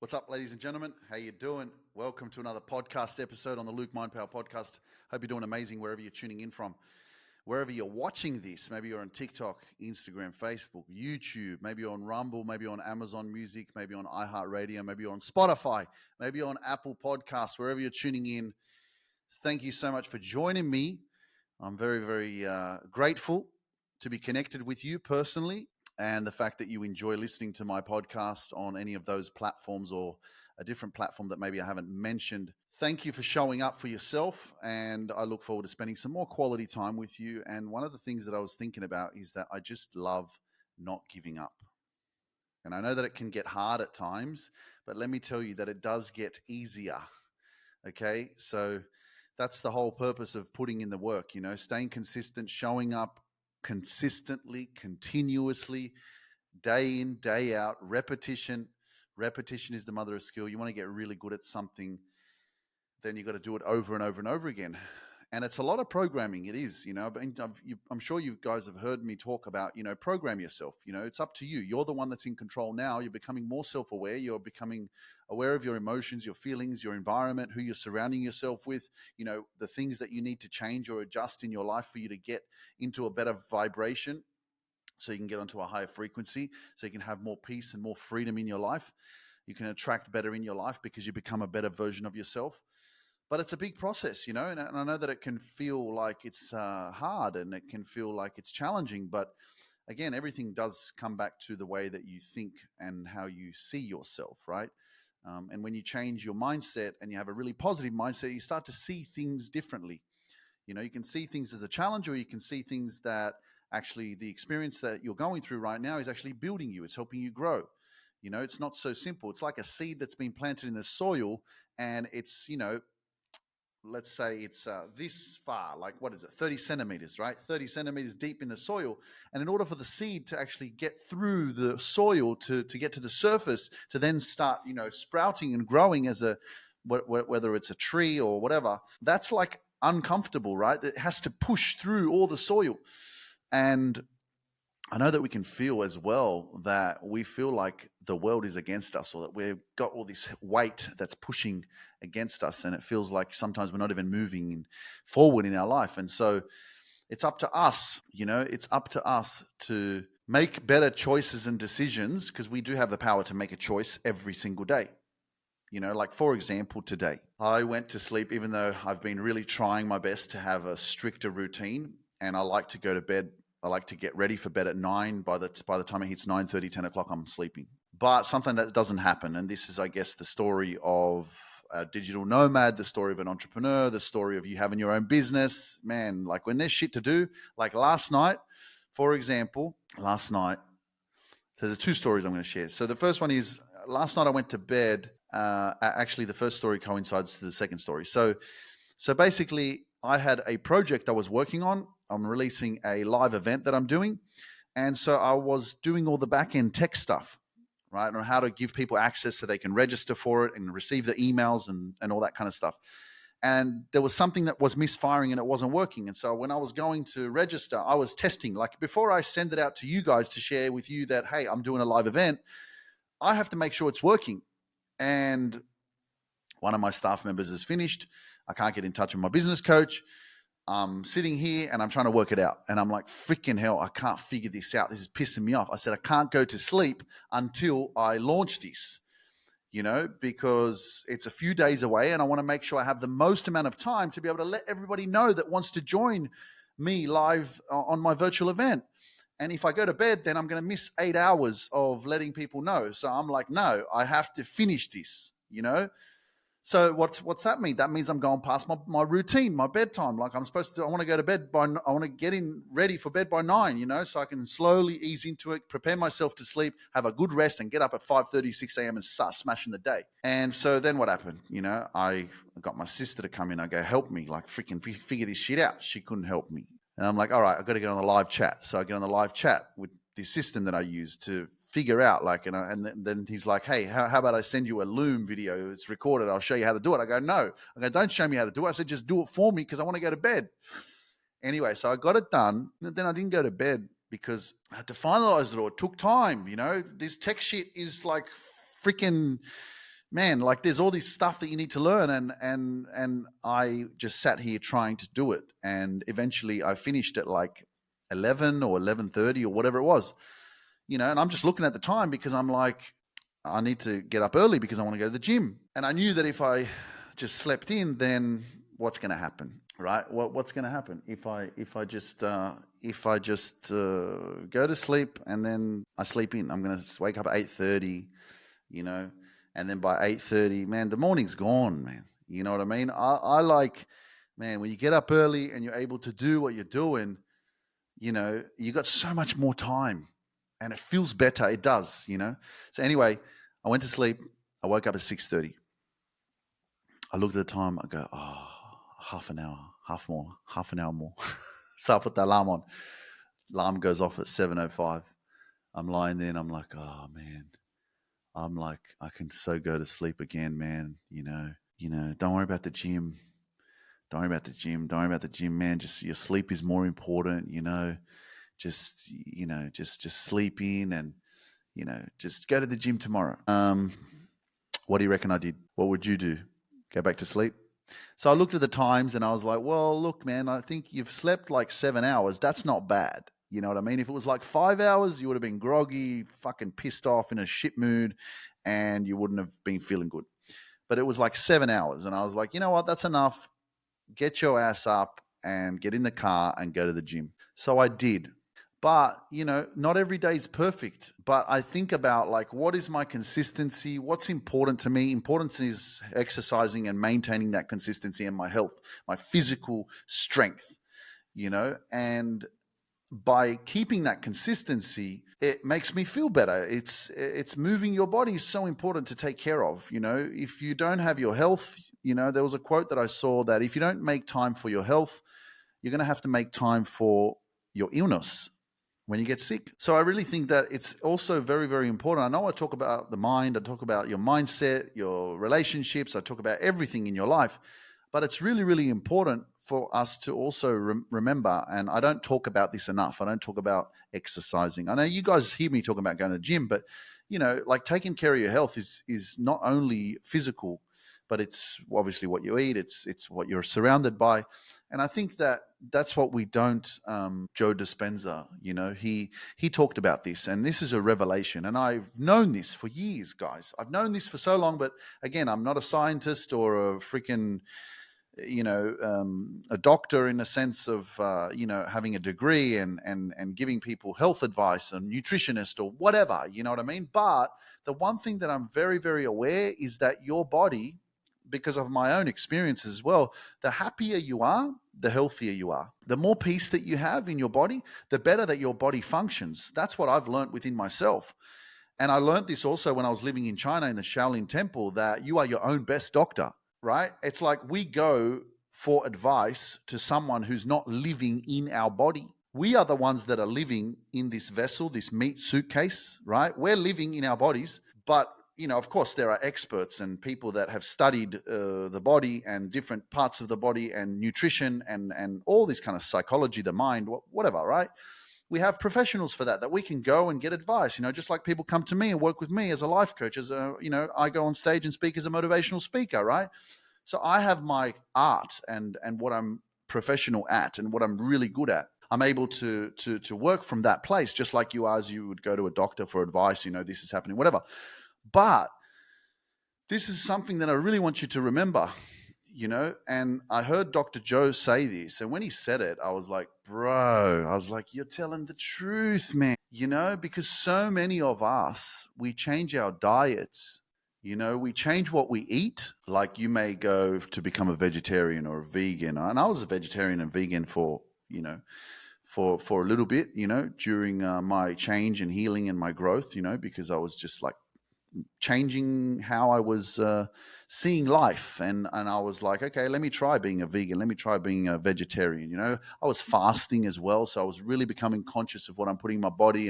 What's up, ladies and gentlemen? How you doing? Welcome to another podcast episode on the Luke Mind Power podcast. Hope you're doing amazing wherever you're tuning in from. Wherever you're watching this, maybe you're on TikTok, Instagram, Facebook, YouTube, maybe you're on Rumble, maybe you're on Amazon Music, maybe you're on iHeartRadio, maybe you're on Spotify, maybe you're on Apple Podcasts, wherever you're tuning in. Thank you so much for joining me. I'm very grateful to be connected with you personally, and the fact that you enjoy listening to my podcast on any of those platforms or a different platform that maybe I haven't mentioned. Thank you for showing up for yourself, and I look forward to spending some more quality time with you. And one of the things that I was thinking about is that I just love not giving up. And I know that it can get hard at times, but let me tell you that it does get easier. Okay, so that's the whole purpose of putting in the work, staying consistent, showing up consistently, continuously, day in, day out, repetition. Repetition is the mother of skill. You want to get really good at something, then you got to do it over and over and over again. And it's a lot of programming. It is, I'm sure you guys have heard me talk about, program yourself. It's up to you. You're the one that's in control now. You're becoming more self-aware. You're becoming aware of your emotions, your feelings, your environment, who you're surrounding yourself with, the things that you need to change or adjust in your life for you to get into a better vibration, so you can get onto a higher frequency, so you can have more peace and more freedom in your life. You can attract better in your life because you become a better version of yourself. But it's a big process, and I know that it can feel like it's hard and it can feel like it's challenging. But again, everything does come back to the way that you think and how you see yourself, right? And when you change your mindset and you have a really positive mindset, you start to see things differently. You can see things as a challenge, or you can see things that actually the experience that you're going through right now is actually building you. It's helping you grow. It's not so simple. It's like a seed that's been planted in the soil, and it's, let's say it's this far, like what is it, 30 centimeters, right? 30 centimeters deep in the soil. And in order for the seed to actually get through the soil to get to the surface, to then start, sprouting and growing as whether it's a tree or whatever, that's like uncomfortable, right? It has to push through all the soil. And I know that we can feel as well that we feel like the world is against us, or that we've got all this weight that's pushing against us. And it feels like sometimes we're not even moving forward in our life. And so it's up to us, it's up to us to make better choices and decisions, because we do have the power to make a choice every single day. Like for example, today I went to sleep, even though I've been really trying my best to have a stricter routine, and I like to go to bed. I like to get ready for bed at 9. By the time it hits 9:30, 10 o'clock, I'm sleeping. But something that doesn't happen, and this is, I guess, the story of a digital nomad, the story of an entrepreneur, the story of you having your own business. Man, like when there's shit to do, like last night, for example, so there's two stories I'm going to share. So the first one is, last night I went to bed. Actually, the first story coincides to the second story. So basically, I had a project I was working on. I'm releasing a live event that I'm doing. And so I was doing all the back-end tech stuff, right? On how to give people access so they can register for it and receive the emails and all that kind of stuff. And there was something that was misfiring and it wasn't working. And so when I was going to register, I was testing. Like before I send it out to you guys to share with you that, hey, I'm doing a live event, I have to make sure it's working. And one of my staff members is finished. I can't get in touch with my business coach. I'm sitting here and I'm trying to work it out. And I'm like, freaking hell, I can't figure this out. This is pissing me off. I said, I can't go to sleep until I launch this, because it's a few days away and I want to make sure I have the most amount of time to be able to let everybody know that wants to join me live on my virtual event. And if I go to bed, then I'm going to miss 8 hours of letting people know. So I'm like, no, I have to finish this, So what's that mean? That means I'm going past my routine, my bedtime. Like I'm supposed to, I want to go to bed I want to get in ready for bed by 9, so I can slowly ease into it, prepare myself to sleep, have a good rest, and get up at 5:30, 6 a.m. and start smashing the day. And so then what happened? I got my sister to come in. I go, help me, like freaking figure this shit out. She couldn't help me. And I'm like, all right, I've got to get on the live chat. So I get on the live chat with the system that I use to figure out, like, and then he's like, hey, how about I send you a Loom video? It's recorded. I'll show you how to do it. I go, no. I go, don't show me how to do it. I said, just do it for me because I want to go to bed. Anyway, so I got it done. And then I didn't go to bed because I had to finalize it all. It took time. This tech shit is like freaking man, like there's all this stuff that you need to learn, and I just sat here trying to do it, and eventually I finished at like 11 or 11:30 or whatever it was, and I'm just looking at the time because I'm like, I need to get up early because I want to go to the gym, and I knew that if I just slept in, then what's going to happen, right? What's going to happen if I just go to sleep and then I sleep in? I'm going to wake up at 8:30, you know, and then by 8:30, man, the morning's gone, man. You know what I mean? I like, man, when you get up early and you're able to do what you're doing, you got so much more time, and it feels better. It does. So anyway, I went to sleep. I woke up at 6:30. I looked at the time. I go, oh, half an hour, half an hour more. So I put the alarm on. Alarm goes off at 7:05. I'm lying there and I'm like, oh man. I'm like, I can so go to sleep again, man. Don't worry about the gym. Don't worry about the gym. Don't worry about the gym, man. Just your sleep is more important, just sleep in and, just go to the gym tomorrow. What do you reckon I did? What would you do? Go back to sleep? So I looked at the times and I was like, well, look, man, I think you've slept like 7 hours. That's not bad. You know what I mean? If it was like 5 hours, you would have been groggy, fucking pissed off, in a shit mood, and you wouldn't have been feeling good. But it was like 7 hours. And I was like, you know what? That's enough. Get your ass up and get in the car and go to the gym. So I did. But, not every day is perfect. But I think about like, what is my consistency? What's important to me? Importance is exercising and maintaining that consistency and my health, my physical strength, and by keeping that consistency, it makes me feel better. It's moving your body is so important to take care of. If you don't have your health, there was a quote that I saw that if you don't make time for your health, you're going to have to make time for your illness when you get sick. So I really think that it's also very, very important. I know I talk about the mind, I talk about your mindset, your relationships, I talk about everything in your life, but it's really, really important for us to also remember, and I don't talk about this enough. I don't talk about exercising. I know you guys hear me talking about going to the gym, but like taking care of your health is not only physical, but it's obviously what you eat. It's what you're surrounded by. And I think that that's what we don't. Joe Dispenza, he talked about this, and this is a revelation. And I've known this for years, guys. I've known this for so long, but again, I'm not a scientist or a freaking, a doctor in a sense of, having a degree and giving people health advice, a nutritionist or whatever. You know what I mean? But the one thing that I'm very, very aware is that your body, because of my own experiences as well, the happier you are, the healthier you are. The more peace that you have in your body, the better that your body functions. That's what I've learned within myself. And I learned this also when I was living in China in the Shaolin Temple, that you are your own best doctor, right? It's like we go for advice to someone who's not living in our body. We are the ones that are living in this vessel, this meat suitcase, right? We're living in our bodies, but of course, there are experts and people that have studied the body and different parts of the body and nutrition and all this kind of psychology, the mind, whatever, right? We have professionals for that we can go and get advice, just like people come to me and work with me as a life coach, I go on stage and speak as a motivational speaker, right? So I have my art and what I'm professional at and what I'm really good at. I'm able to work from that place, just like you would go to a doctor for advice, this is happening, whatever. But this is something that I really want you to remember, and I heard Dr. Joe say this. And when he said it, I was like, you're telling the truth, man, because so many of us, we change our diets. We change what we eat. Like you may go to become a vegetarian or a vegan. And I was a vegetarian and vegan for a little bit, during my change and healing and my growth, because I was just like, changing how I was seeing life. And I was like, okay, let me try being a vegan. Let me try being a vegetarian. I was fasting as well. So I was really becoming conscious of what I'm putting in my body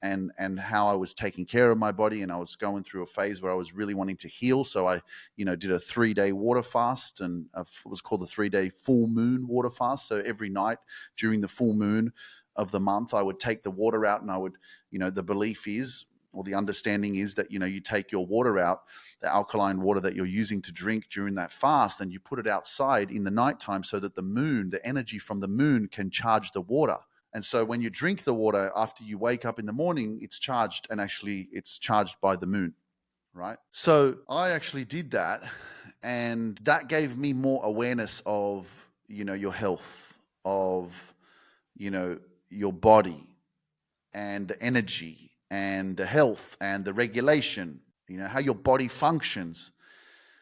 and how I was taking care of my body. And I was going through a phase where I was really wanting to heal. So I, did a 3-day water fast, and it was called the 3-day full moon water fast. So every night during the full moon of the month, I would take the water out and I would, the belief is, or the understanding is that, you take your water out, the alkaline water that you're using to drink during that fast, and you put it outside in the nighttime so that the energy from the moon can charge the water. And so when you drink the water after you wake up in the morning, it's charged, and actually it's charged by the moon, right? So I actually did that, and that gave me more awareness of, your health, of, your body, and the energy, and the health, and the regulation, how your body functions.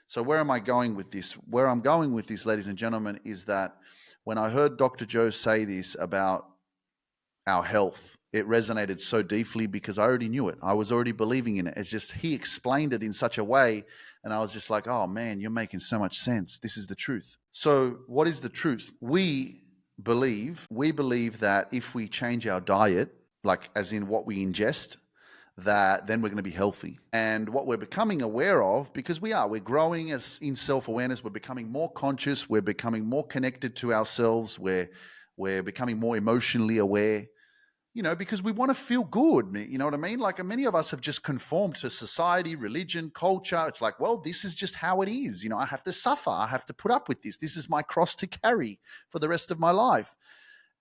So where am I going with this? Where I'm going with this, ladies and gentlemen, is that when I heard Dr. Joe say this about our health, it resonated so deeply because I already knew it. I was already believing in it. It's just he explained it in such a way, and I was just like, oh man, you're making so much sense. This is the truth. So what is the truth? We believe that if we change our diet, like as in what we ingest, that then we're going to be healthy. And what we're becoming aware of, because we're growing as in self-awareness, we're becoming more conscious, we're becoming more connected to ourselves, we're becoming more emotionally aware, because we want to feel good. You know what I mean? Like many of us have just conformed to society, religion, culture. It's like, well, this is just how it is. I have to suffer. I have to put up with this. This is my cross to carry for the rest of my life.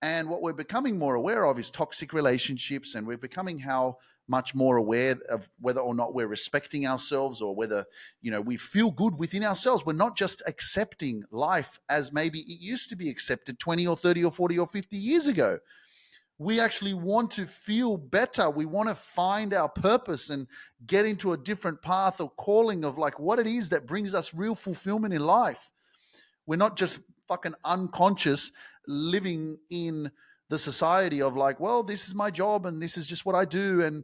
And what we're becoming more aware of is toxic relationships, and we're becoming how much more aware of whether or not we're respecting ourselves, or whether, we feel good within ourselves. We're not just accepting life as maybe it used to be accepted 20 or 30 or 40 or 50 years ago. We actually want to feel better. We want to find our purpose and get into a different path or calling of like what it is that brings us real fulfillment in life. We're not just fucking unconscious living in the society of like, well, this is my job and this is just what I do, and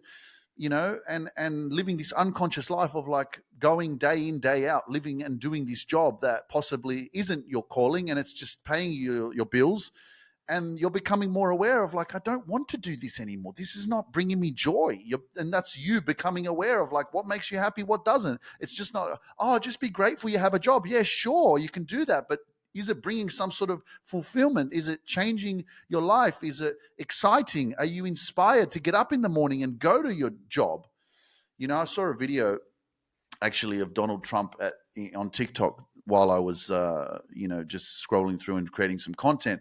and living this unconscious life of like going day in, day out, living and doing this job that possibly isn't your calling, and it's just paying you your bills. And you're becoming more aware of like, I don't want to do this anymore. This is not bringing me joy. And that's you becoming aware of like what makes you happy, what doesn't. It's just not, oh, just be grateful you have a job. Yeah, sure, you can do that. But is it bringing some sort of fulfillment? Is it changing your life? Is it exciting? Are you inspired to get up in the morning and go to your job? I saw a video actually of Donald Trump on TikTok while I was, just scrolling through and creating some content.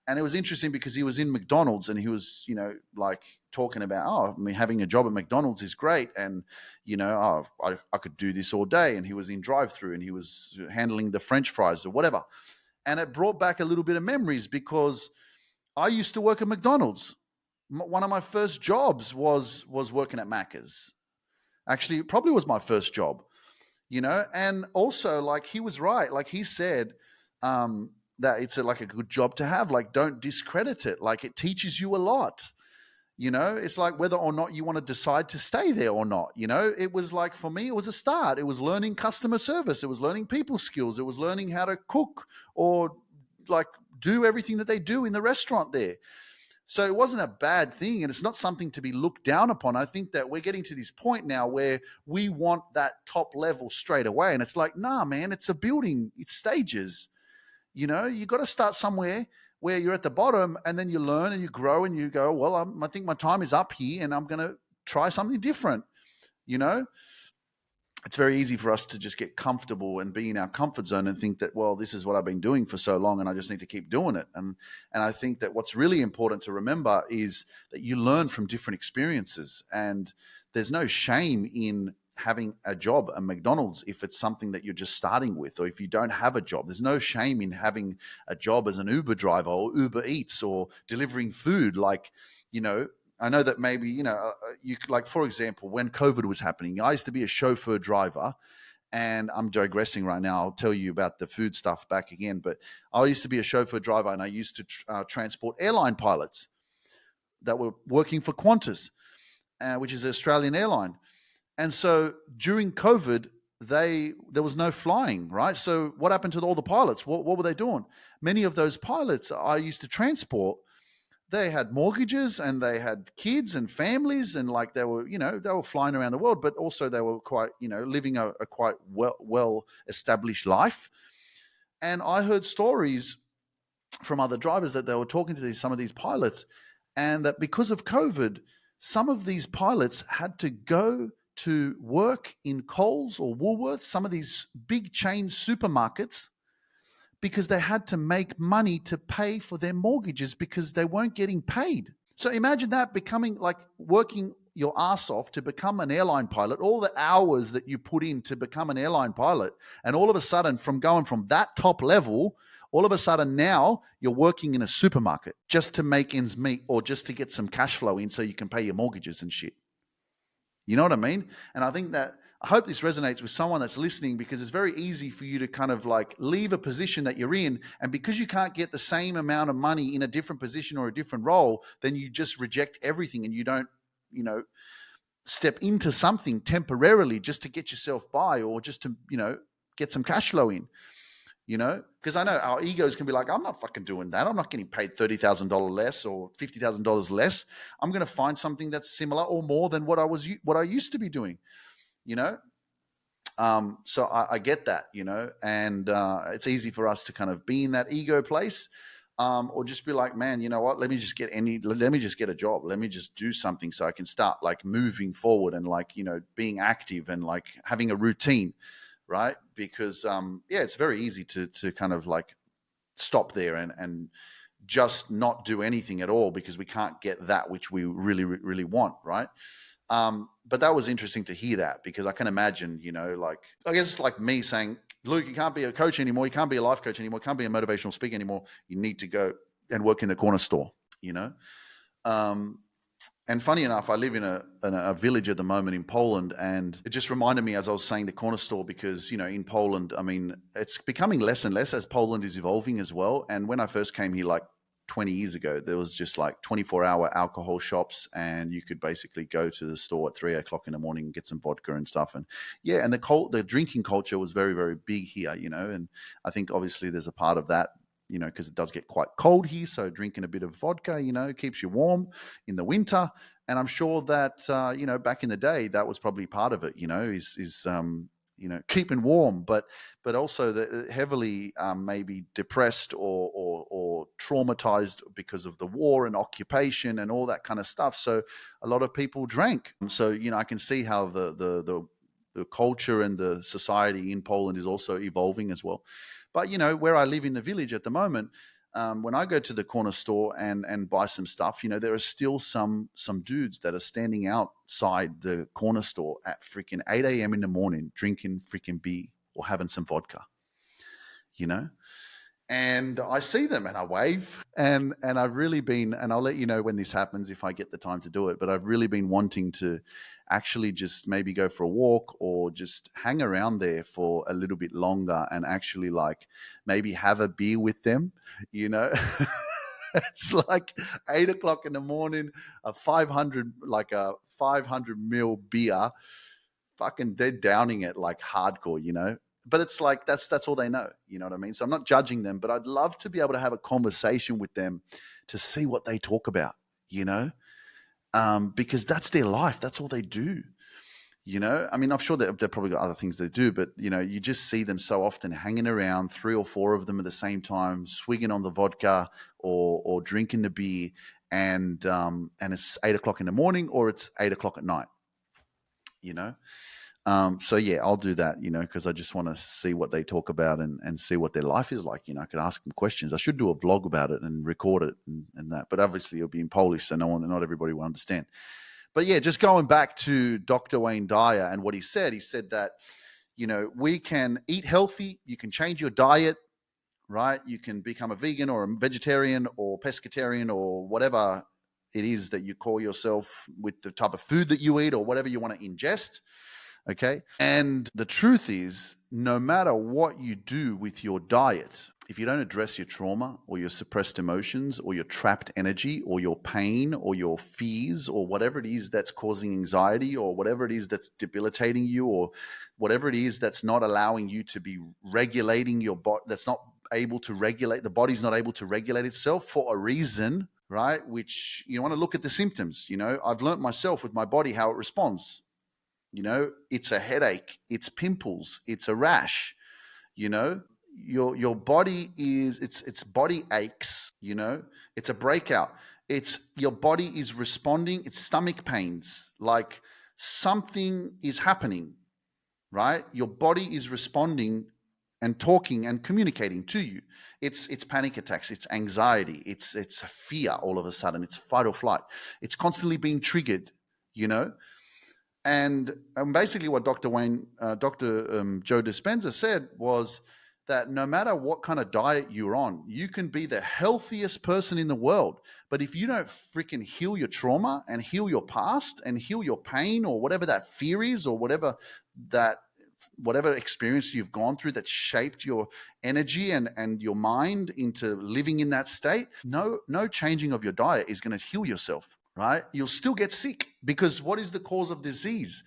And it was interesting because he was in McDonald's and he was, like talking about, oh, I mean, having a job at McDonald's is great. And, I could do this all day. And he was in drive-through and he was handling the French fries or whatever. And it brought back a little bit of memories because I used to work at McDonald's. One of my first jobs was working at Macca's. Actually, it probably was my first job, and also like he was right. Like he said, that it's like a good job to have. Like, don't discredit it. Like it teaches you a lot. It's like whether or not you want to decide to stay there or not. It was like for me, it was a start. It was learning customer service. It was learning people skills. It was learning how to cook or like do everything that they do in the restaurant there. So it wasn't a bad thing, and it's not something to be looked down upon. I think that we're getting to this point now where we want that top level straight away. And it's like, nah, man, it's a building. It's stages. You got to start somewhere where you're at the bottom, and then you learn and you grow and you go, well, I think my time is up here and I'm going to try something different. It's very easy for us to just get comfortable and be in our comfort zone and think that, well, this is what I've been doing for so long and I just need to keep doing it. And I think that what's really important to remember is that you learn from different experiences, and there's no shame in having a job at McDonald's if it's something that you're just starting with, or if you don't have a job. There's no shame in having a job as an Uber driver or Uber Eats or delivering food. Like, I know that maybe, you like, for example, when COVID was happening, I used to be a chauffeur driver, and I'm digressing right now. I'll tell you about the food stuff back again. But I used to be a chauffeur driver, and I used to transport airline pilots that were working for Qantas, which is an Australian airline. And so during COVID, there was no flying, right? So what happened to all the pilots? What were they doing? Many of those pilots I used to transport, they had mortgages and they had kids and families, and like they were flying around the world, but also they were quite, living a quite well established life. And I heard stories from other drivers that they were talking to some of these pilots, and that because of COVID, some of these pilots had to go to work in Coles or Woolworths, some of these big chain supermarkets, because they had to make money to pay for their mortgages because they weren't getting paid. So imagine that, becoming like working your ass off to become an airline pilot, all the hours that you put in to become an airline pilot. And all of a sudden, from going from that top level, all of a sudden now you're working in a supermarket just to make ends meet or just to get some cash flow in so you can pay your mortgages and shit. You know what I mean? And I think that I hope this resonates with someone that's listening, because it's very easy for you to kind of like leave a position that you're in. And because you can't get the same amount of money in a different position or a different role, then you just reject everything and you don't, step into something temporarily just to get yourself by or just to, get some cash flow in. Because I know our egos can be like, I'm not fucking doing that. I'm not getting paid $30,000 less or $50,000 less. I'm going to find something that's similar or more than what I used to be doing, you know? So I get that, and it's easy for us to kind of be in that ego place, or just be like, man, you know what? Let me just get a job. Let me just do something so I can start like moving forward and like, being active and like having a routine. Right. Because, it's very easy to kind of like stop there and just not do anything at all because we can't get that which we really, really want. Right. But that was interesting to hear that, because I can imagine, like, I guess it's like me saying, Luke, you can't be a coach anymore. You can't be a life coach anymore. You can't be a motivational speaker anymore. You need to go and work in the corner store, And funny enough, I live in a village at the moment in Poland, and it just reminded me as I was saying the corner store, because, in Poland, I mean, it's becoming less and less as Poland is evolving as well. And when I first came here, like 20 years ago, there was just like 24-hour alcohol shops, and you could basically go to the store at 3 o'clock in the morning and get some vodka and stuff. And and the drinking culture was very, very big here, and I think obviously there's a part of that, because it does get quite cold here. So drinking a bit of vodka, keeps you warm in the winter. And I'm sure that, back in the day, that was probably part of it, is keeping warm, but also the heavily maybe depressed or traumatized because of the war and occupation and all that kind of stuff. So a lot of people drank. So, I can see how the culture and the society in Poland is also evolving as well. But, where I live in the village at the moment, when I go to the corner store and buy some stuff, there are still some dudes that are standing outside the corner store at freaking 8 a.m. in the morning, drinking freaking beer or having some vodka, And I see them and I wave, and I've really been, and I'll let you know when this happens if I get the time to do it, but I've really been wanting to actually just maybe go for a walk or just hang around there for a little bit longer and actually like maybe have a beer with them, It's like 8 o'clock in the morning, a 500 mil beer, fucking they're downing it like hardcore, But it's like that's all they know, you know what I mean? So I'm not judging them, but I'd love to be able to have a conversation with them to see what they talk about, because that's their life. That's all they do. I mean, I'm sure that they've probably got other things they do, but you just see them so often hanging around, 3 or 4 of them at the same time, swigging on the vodka or drinking the beer, and it's 8 o'clock in the morning or it's 8 o'clock at night. So yeah, I'll do that, because I just want to see what they talk about and see what their life is like. I could ask them questions. I should do a vlog about it and record it and that, but obviously it'll be in Polish, so not everybody will understand. But yeah, just going back to Dr. Wayne Dyer and what he said that, we can eat healthy. You can change your diet, right? You can become a vegan or a vegetarian or pescatarian or whatever it is that you call yourself with the type of food that you eat or whatever you want to ingest. Okay. And the truth is, no matter what you do with your diet, if you don't address your trauma or your suppressed emotions or your trapped energy or your pain or your fears or whatever it is that's causing anxiety or whatever it is that's debilitating you or whatever it is that's not allowing you to be regulating your body, that's not able to regulate, the body's not able to regulate itself for a reason, right? Which you want to look at the symptoms. I've learned myself with my body how it responds. It's a headache, it's pimples, it's a rash, your body is it's body aches, it's a breakout. It's your body is responding, it's stomach pains, like something is happening, right? Your body is responding and talking and communicating to you. It's panic attacks, it's anxiety, it's fear. All of a sudden it's fight or flight. It's constantly being triggered, you know and basically what Dr. Joe Dispenza said was that no matter what kind of diet you're on, you can be the healthiest person in the world. But if you don't freaking heal your trauma and heal your past and heal your pain or whatever that fear is, or that whatever experience you've gone through that shaped your energy and your mind into living in that state, no changing of your diet is going to heal yourself, right? You'll still get sick, because what is the cause of disease?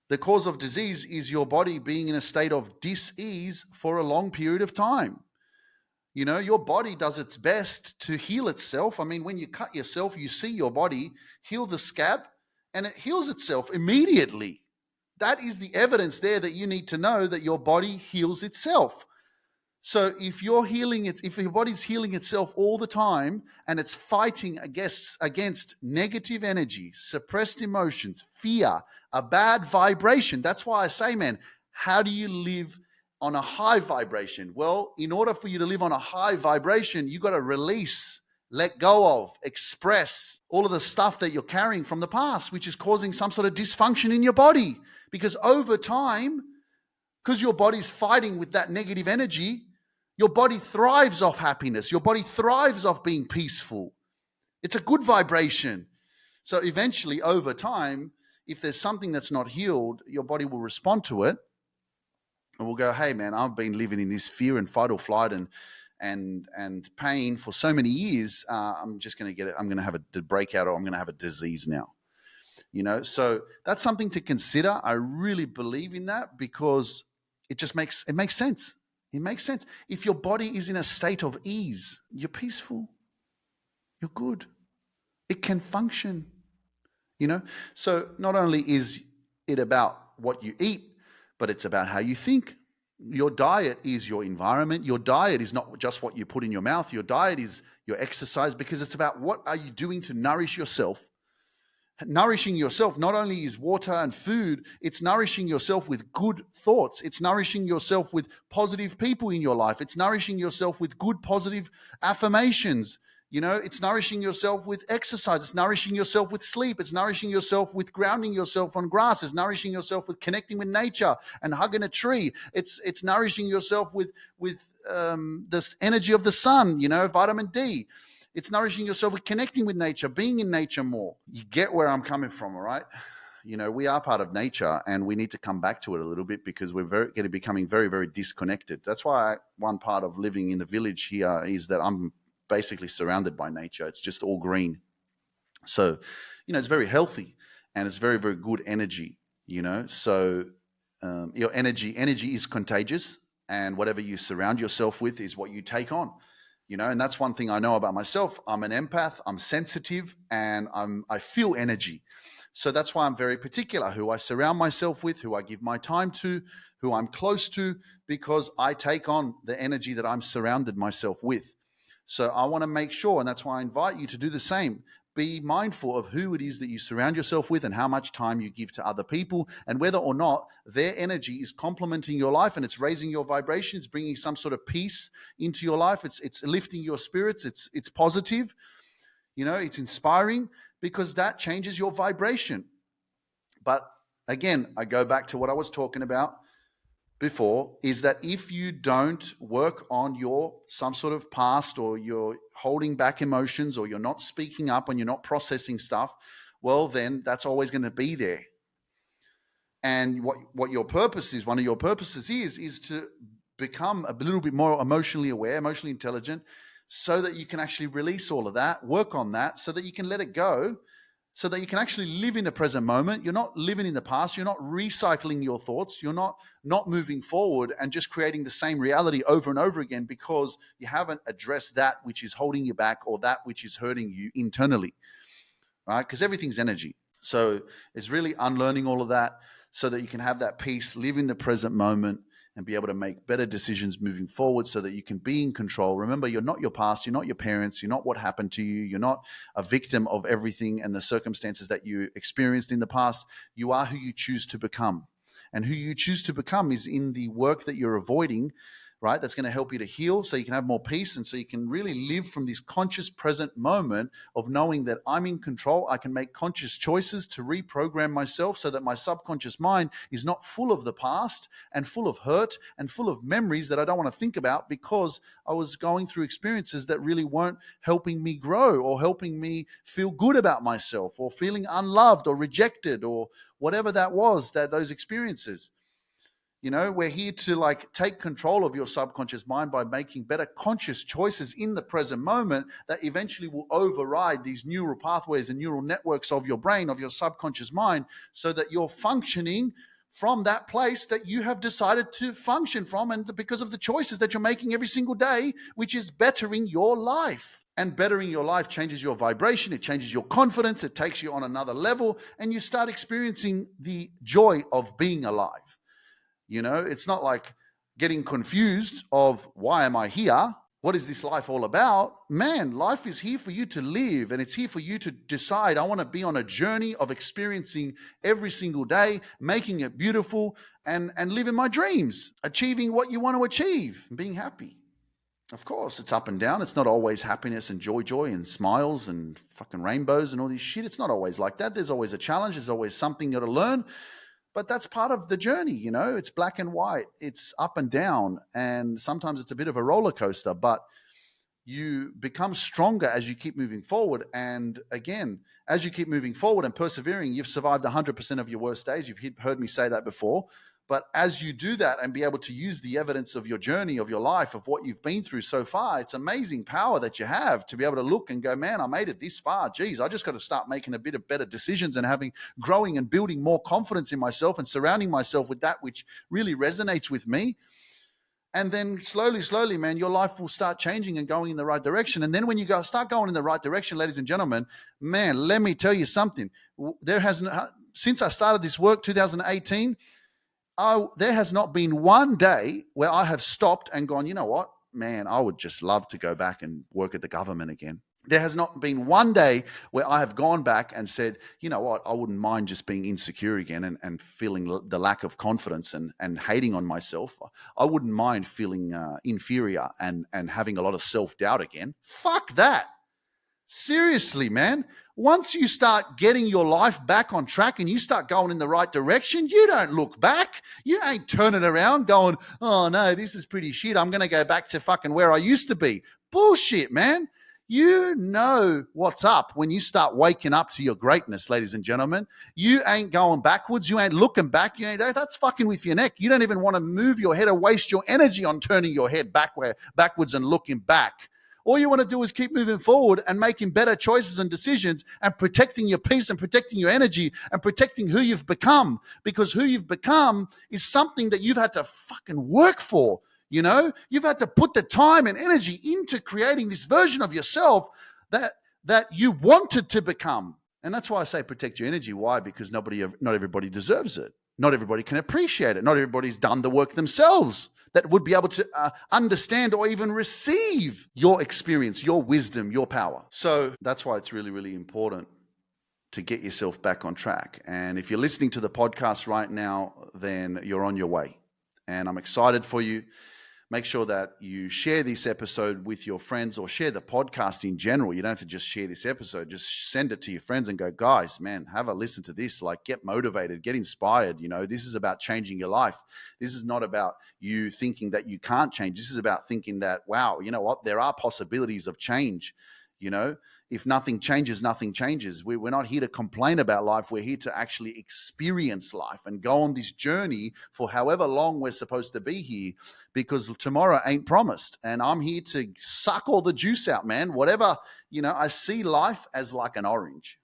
The cause of disease is your body being in a state of dis-ease for a long period of time. Your body does its best to heal itself. I mean, when you cut yourself, you see your body heal the scab and it heals itself immediately. That is the evidence there that you need to know that your body heals itself. So if if your body's healing itself all the time and it's fighting against negative energy, suppressed emotions, fear, a bad vibration, that's why I say, man, how do you live on a high vibration? Well, in order for you to live on a high vibration, you got to release, let go of, express all of the stuff that you're carrying from the past, which is causing some sort of dysfunction in your body. Because over time, because your body's fighting with that negative energy, your body thrives off happiness. Your body thrives off being peaceful. It's a good vibration. So eventually, over time, if there's something that's not healed, your body will respond to it and will go, hey, man, I've been living in this fear and fight or flight and pain for so many years. I'm just going to get it. I'm going to have a breakout, or I'm going to have a disease now. So that's something to consider. I really believe in that, because it makes sense. It makes sense. If your body is in a state of ease, you're peaceful, you're good. It can function, So not only is it about what you eat, but it's about how you think. Your diet is your environment. Your diet is not just what you put in your mouth. Your diet is your exercise, because it's about what are you doing to nourish yourself. Nourishing yourself not only is water and food, it's nourishing yourself with good thoughts. It's nourishing yourself with positive people in your life. It's nourishing yourself with good, positive affirmations. It's nourishing yourself with exercise. It's nourishing yourself with sleep. It's nourishing yourself with grounding yourself on grass. It's nourishing yourself with connecting with nature and hugging a tree. It's nourishing yourself with this energy of the sun, vitamin D. It's nourishing yourself with connecting with nature, being in nature more. You get where I'm coming from, all right? We are part of nature, and we need to come back to it a little bit, because we're becoming very, very disconnected. That's why one part of living in the village here is that I'm basically surrounded by nature. It's just all green. So, it's very healthy, and it's very, very good energy, So your energy is contagious, and whatever you surround yourself with is what you take on. And that's one thing I know about myself. I'm an empath, I'm sensitive, and I feel energy. So that's why I'm very particular who I surround myself with, who I give my time to, who I'm close to, because I take on the energy that I'm surrounded myself with. So I want to make sure, and that's why I invite you to do the same. Be mindful of who it is that you surround yourself with, and how much time you give to other people, and whether or not their energy is complementing your life and it's raising your vibration, it's bringing some sort of peace into your life, it's lifting your spirits, it's positive, it's inspiring, because that changes your vibration. But again, I go back to what I was talking about before, is that if you don't work on some sort of past, or you're holding back emotions, or you're not speaking up and you're not processing stuff, well, then that's always going to be there. And what your purpose is, one of your purposes is to become a little bit more emotionally aware, emotionally intelligent, so that you can actually release all of that, work on that, so that you can let it go, so that you can actually live in the present moment. You're not living in the past. You're not recycling your thoughts. You're not moving forward and just creating the same reality over and over again, because you haven't addressed that which is holding you back, or that which is hurting you internally, right? Because everything's energy. So it's really unlearning all of that, so that you can have that peace, live in the present moment, and be able to make better decisions moving forward so that you can be in control. Remember, you're not your past, you're not your parents, you're not what happened to you, you're not a victim of everything and the circumstances that you experienced in the past. You are who you choose to become. And who you choose to become is in the work that you're avoiding, right? That's going to help you to heal so you can have more peace and so you can really live from this conscious present moment of knowing that I'm in control. I can make conscious choices to reprogram myself so that my subconscious mind is not full of the past and full of hurt and full of memories that I don't want to think about because I was going through experiences that really weren't helping me grow or helping me feel good about myself or feeling unloved or rejected or whatever that was, that those experiences. You know, we're here to like take control of your subconscious mind by making better conscious choices in the present moment that eventually will override these neural pathways and neural networks of your brain, of your subconscious mind, so that you're functioning from that place that you have decided to function from, and because of the choices that you're making every single day, which is bettering your life. And bettering your life changes your vibration, it changes your confidence, it takes you on another level, and you start experiencing the joy of being alive. You know, it's not like getting confused of why am I here? What is this life all about? Man, life is here for you to live, and it's here for you to decide, I want to be on a journey of experiencing every single day, making it beautiful and living my dreams, achieving what you want to achieve, and being happy. Of course, it's up and down. It's not always happiness and joy and smiles and fucking rainbows and all this shit. It's not always like that. There's always a challenge. There's always something you got to learn. But that's part of the journey, you know. It's black and white. It's up and down. And sometimes it's a bit of a roller coaster, but you become stronger as you keep moving forward. And again, as you keep moving forward and persevering, you've survived 100% of your worst days. You've heard me say that before. But as you do that and be able to use the evidence of your journey, of your life, of what you've been through so far, it's amazing power that you have to be able to look and go, man, I made it this far. Geez, I just got to start making a bit of better decisions and growing and building more confidence in myself and surrounding myself with that which really resonates with me. And then slowly, man, your life will start changing and going in the right direction. And then when you start going in the right direction, ladies and gentlemen, man, let me tell you something. Since I started this work, 2018, there has not been one day where I have stopped and gone, you know what, man, I would just love to go back and work at the government again. There has not been one day where I have gone back and said, you know what, I wouldn't mind just being insecure again and feeling the lack of confidence and hating on myself. I wouldn't mind feeling inferior and having a lot of self-doubt again. Fuck that. Seriously, man. Once you start getting your life back on track and you start going in the right direction, you don't look back. You ain't turning around going, oh no, this is pretty shit. I'm going to go back to fucking where I used to be. Bullshit, man. You know what's up when you start waking up to your greatness, ladies and gentlemen. You ain't going backwards. You ain't looking back. That's fucking with your neck. You don't even want to move your head or waste your energy on turning your head backwards and looking back. All you want to do is keep moving forward and making better choices and decisions and protecting your peace and protecting your energy and protecting who you've become, because who you've become is something that you've had to fucking work for. You know, you've had to put the time and energy into creating this version of yourself that you wanted to become. And that's why I say protect your energy. Why? Because not everybody deserves it. Not everybody can appreciate it. Not everybody's done the work themselves that would be able to understand or even receive your experience, your wisdom, your power. So that's why it's really, really important to get yourself back on track. And if you're listening to the podcast right now, then you're on your way. And I'm excited for you. Make sure that you share this episode with your friends or share the podcast in general. You don't have to just share this episode. Just send it to your friends and go, guys, man, have a listen to this. Like, get motivated, get inspired. You know, this is about changing your life. This is not about you thinking that you can't change. This is about thinking that, wow, you know what? There are possibilities of change. You know, if nothing changes, nothing changes. We're not here to complain about life. We're here to actually experience life and go on this journey for however long we're supposed to be here, because tomorrow ain't promised. And I'm here to suck all the juice out, man. Whatever, you know, I see life as like an orange,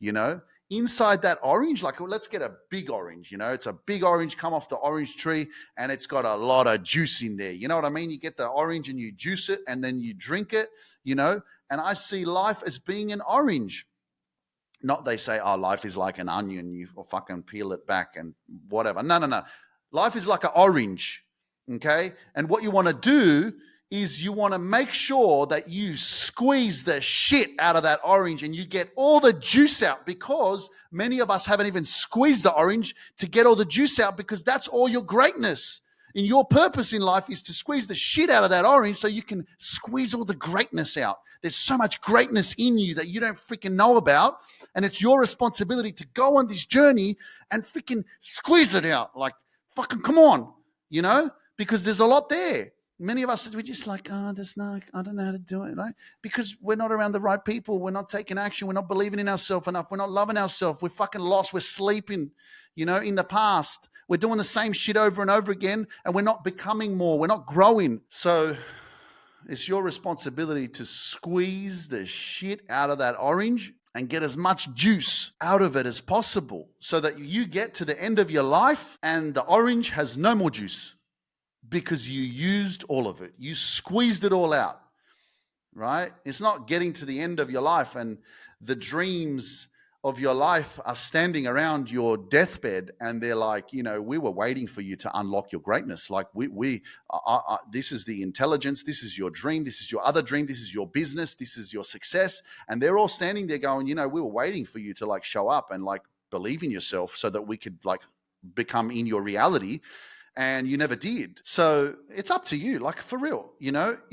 you know. Inside that orange, like, let's get a big orange, you know, it's a big orange come off the orange tree and it's got a lot of juice in there. You know what I mean? You get the orange and you juice it and then you drink it, you know, and I see life as being an orange. Not they say, oh, life is like an onion, you fucking peel it back and whatever. No. Life is like an orange, okay? And what you want to do is you want to make sure that you squeeze the shit out of that orange and you get all the juice out, because many of us haven't even squeezed the orange to get all the juice out, because that's all your greatness. And your purpose in life is to squeeze the shit out of that orange so you can squeeze all the greatness out. There's so much greatness in you that you don't freaking know about. And it's your responsibility to go on this journey and freaking squeeze it out. Like, fucking come on, because there's a lot there. Many of us, we're just like, I don't know how to do it, right? Because we're not around the right people. We're not taking action. We're not believing in ourselves enough. We're not loving ourselves. We're fucking lost. We're sleeping, in the past. We're doing the same shit over and over again, and we're not becoming more. We're not growing. So it's your responsibility to squeeze the shit out of that orange and get as much juice out of it as possible, so that you get to the end of your life and the orange has no more juice, because you used all of it. You squeezed it all out, right? It's not getting to the end of your life and the dreams of your life are standing around your deathbed and they're like, we were waiting for you to unlock your greatness. Like this is the intelligence. This is your dream. This is your other dream. This is your business. This is your success. And they're all standing there going, we were waiting for you to like show up and like believe in yourself so that we could like become in your reality. And you never did. So it's up to you, like for real,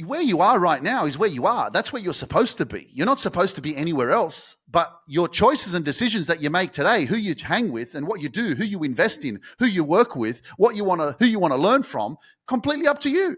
where you are right now is where you are. That's where you're supposed to be. You're not supposed to be anywhere else. But your choices and decisions that you make today, who you hang with and what you do, who you invest in, who you work with, who you want to learn from, completely up to you.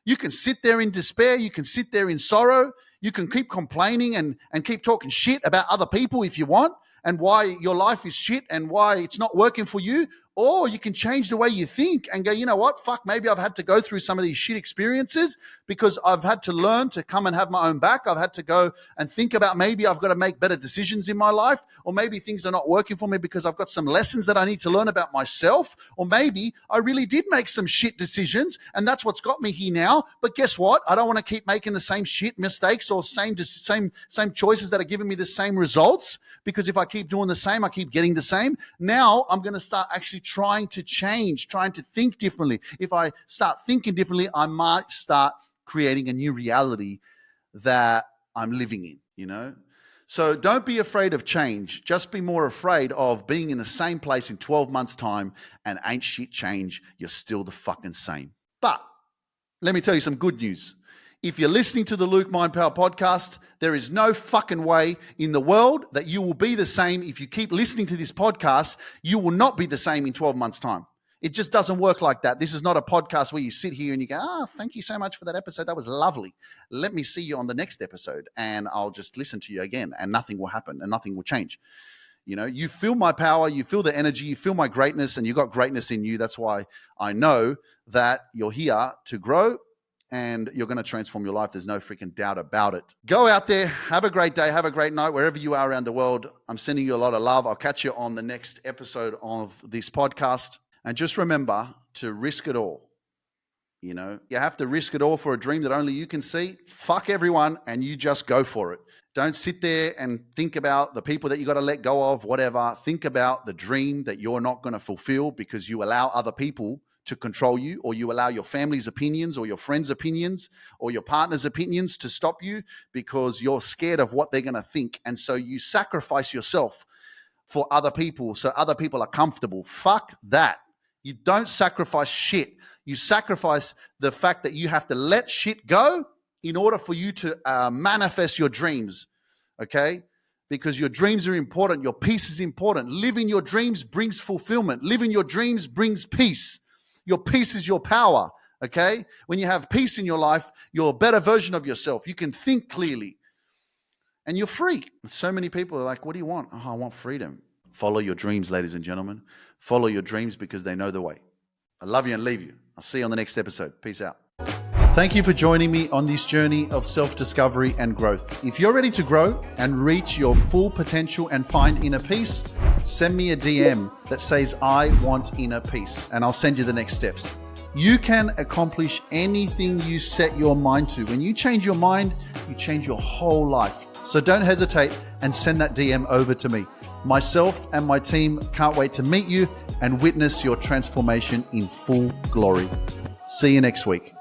You can sit there in despair. You can sit there in sorrow. You can keep complaining and keep talking shit about other people if you want, and why your life is shit and why it's not working for you. Or you can change the way you think and go, you know what, fuck, maybe I've had to go through some of these shit experiences because I've had to learn to come and have my own back. I've had to go and think about maybe I've got to make better decisions in my life, or maybe things are not working for me because I've got some lessons that I need to learn about myself, or maybe I really did make some shit decisions and that's what's got me here now. But guess what? I don't want to keep making the same shit mistakes or same choices that are giving me the same results, because if I keep doing the same, I keep getting the same. Now I'm going to start actually trying to change, trying to think differently. If I start thinking differently, I might start creating a new reality that I'm living in, So don't be afraid of change. Just be more afraid of being in the same place in 12 months' time and ain't shit change. You're still the fucking same. But let me tell you some good news. If you're listening to the Luke Mind Power podcast, there is no fucking way in the world that you will be the same. If you keep listening to this podcast, you will not be the same in 12 months' time. It just doesn't work like that. This is not a podcast where you sit here and you go, thank you so much for that episode. That was lovely. Let me see you on the next episode and I'll just listen to you again, and nothing will happen and nothing will change. You feel my power, you feel the energy, you feel my greatness, and you got greatness in you. That's why I know that you're here to grow and you're going to transform your life. There's no freaking doubt about it. Go out there, have a great day, have a great night, wherever you are around the world. I'm sending you a lot of love. I'll catch you on the next episode of this podcast. And just remember to risk it all. You have to risk it all for a dream that only you can see. Fuck everyone and you just go for it. Don't sit there and think about the people that you got to let go of, whatever. Think about the dream that you're not going to fulfill because you allow other people to control you, or you allow your family's opinions or your friends' opinions or your partner's opinions to stop you because you're scared of what they're going to think. And so you sacrifice yourself for other people so other people are comfortable. Fuck that. You don't sacrifice shit. You sacrifice the fact that you have to let shit go in order for you to manifest your dreams, okay? Because your dreams are important. Your peace is important. Living your dreams brings fulfillment. Living your dreams brings peace. Your peace is your power, okay? When you have peace in your life, you're a better version of yourself. You can think clearly and you're free. So many people are like, what do you want? Oh, I want freedom. Follow your dreams, ladies and gentlemen. Follow your dreams because they know the way. I love you and leave you. I'll see you on the next episode. Peace out. Thank you for joining me on this journey of self-discovery and growth. If you're ready to grow and reach your full potential and find inner peace, send me a DM that says, I want inner peace, and I'll send you the next steps. You can accomplish anything you set your mind to. When you change your mind, you change your whole life. So don't hesitate and send that DM over to me. Myself and my team can't wait to meet you and witness your transformation in full glory. See you next week.